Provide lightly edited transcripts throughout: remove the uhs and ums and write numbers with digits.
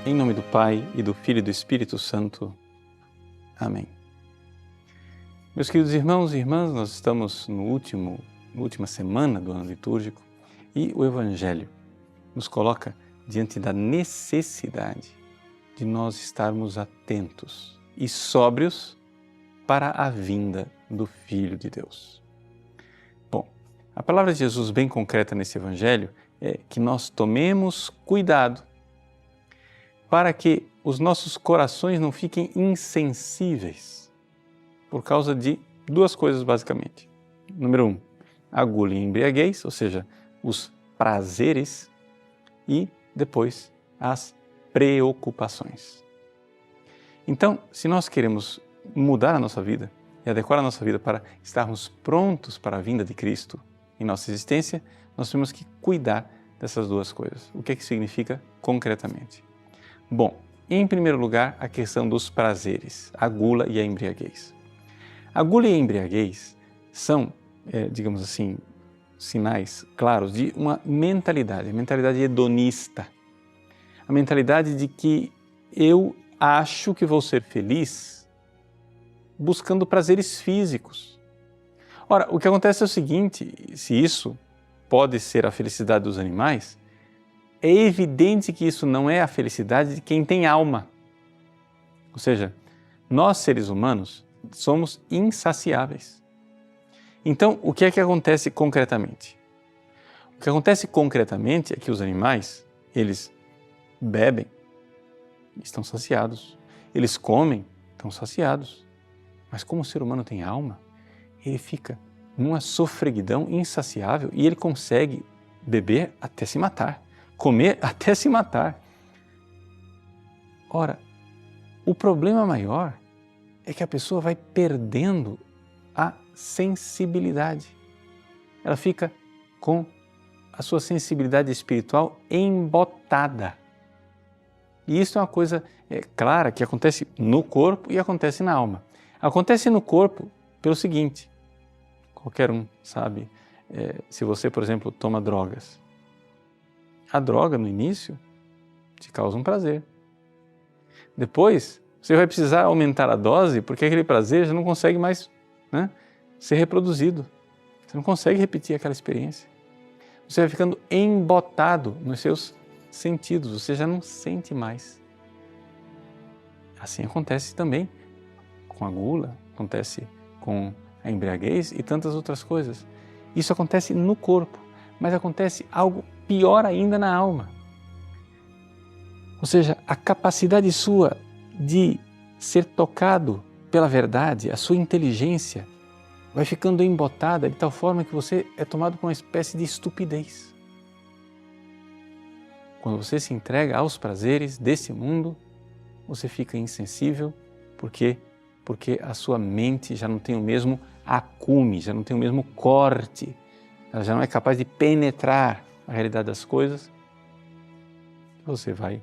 Em nome do Pai, e do Filho e do Espírito Santo. Amém. Meus queridos irmãos e irmãs, nós estamos na última semana do ano litúrgico e o Evangelho nos coloca diante da necessidade de nós estarmos atentos e sóbrios para a vinda do Filho de Deus. Bom, a palavra de Jesus bem concreta nesse Evangelho é que nós tomemos cuidado para que os nossos corações não fiquem insensíveis por causa de duas coisas basicamente. Número 1, a gula e a embriaguez, ou seja, os prazeres, e depois as preocupações. Então, se nós queremos mudar a nossa vida e adequar a nossa vida para estarmos prontos para a vinda de Cristo em nossa existência, nós temos que cuidar dessas duas coisas. O que é que significa concretamente? Bom, em primeiro lugar, a questão dos prazeres, a gula e a embriaguez. A gula e a embriaguez são, digamos assim, sinais claros de uma mentalidade, a mentalidade hedonista. A mentalidade de que eu acho que vou ser feliz buscando prazeres físicos. Ora, o que acontece é o seguinte, se isso pode ser a felicidade dos animais, é evidente que isso não é a felicidade de quem tem alma. Ou seja, nós seres humanos somos insaciáveis. Então, o que é que acontece concretamente? O que acontece concretamente é que os animais, eles bebem, estão saciados. Eles comem, estão saciados. Mas como o ser humano tem alma, ele fica numa sofreguidão insaciável e ele consegue beber até se matar. Comer até se matar. Ora, o problema maior é que a pessoa vai perdendo a sensibilidade. Ela fica com a sua sensibilidade espiritual embotada. E isso é uma coisa clara que acontece no corpo e acontece na alma. Acontece no corpo pelo seguinte, qualquer um sabe, se você, por exemplo, toma drogas, a droga, no início, te causa um prazer. Depois, você vai precisar aumentar a dose porque aquele prazer já não consegue mais, ser reproduzido. Você não consegue repetir aquela experiência. Você vai ficando embotado nos seus sentidos, você já não sente mais. Assim acontece também com a gula, acontece com a embriaguez e tantas outras coisas. Isso acontece no corpo, mas acontece algo pior ainda na alma. Ou seja, a capacidade sua de ser tocado pela verdade, a sua inteligência vai ficando embotada de tal forma que você é tomado por uma espécie de estupidez. Quando você se entrega aos prazeres desse mundo, você fica insensível, porque a sua mente já não tem o mesmo acume, já não tem o mesmo corte, ela já não é capaz de penetrar a realidade das coisas, você vai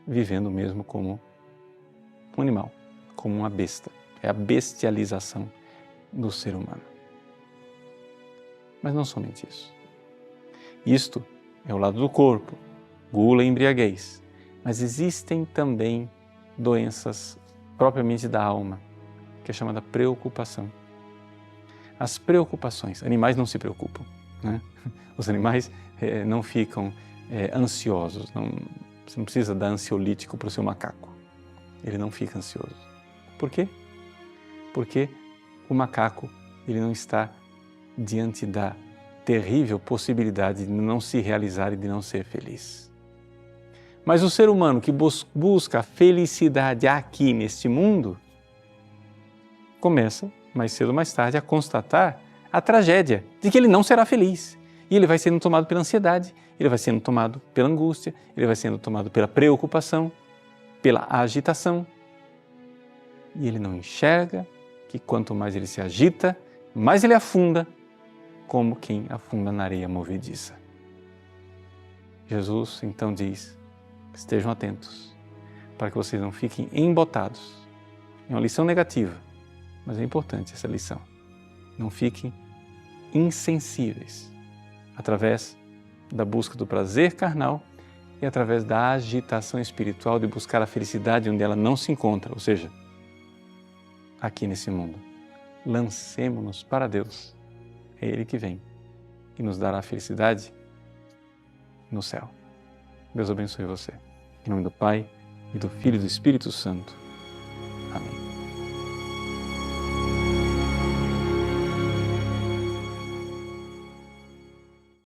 vivendo mesmo como um animal, como uma besta. É a bestialização do ser humano. Mas não somente isso. Isto é o lado do corpo, gula e embriaguez. Mas existem também doenças propriamente da alma, que é chamada preocupação. As preocupações, animais não se preocupam, Os animais não ficam ansiosos, você não precisa dar ansiolítico para o seu macaco, ele não fica ansioso. Por quê? Porque o macaco ele não está diante da terrível possibilidade de não se realizar e de não ser feliz. Mas o ser humano que busca a felicidade aqui neste mundo, começa, mais cedo ou mais tarde, a constatar a tragédia de que ele não será feliz. E ele vai sendo tomado pela ansiedade, ele vai sendo tomado pela angústia, ele vai sendo tomado pela preocupação, pela agitação. E ele não enxerga que quanto mais ele se agita, mais ele afunda, como quem afunda na areia movediça. Jesus então diz, estejam atentos, para que vocês não fiquem embotados. É uma lição negativa, mas é importante essa lição. Não fiquem insensíveis através da busca do prazer carnal e através da agitação espiritual de buscar a felicidade onde ela não se encontra, ou seja, aqui nesse mundo. Lancemo-nos para Deus. É Ele que vem e nos dará a felicidade no céu. Deus abençoe você. Em nome do Pai, e do Filho e do Espírito Santo. Amém.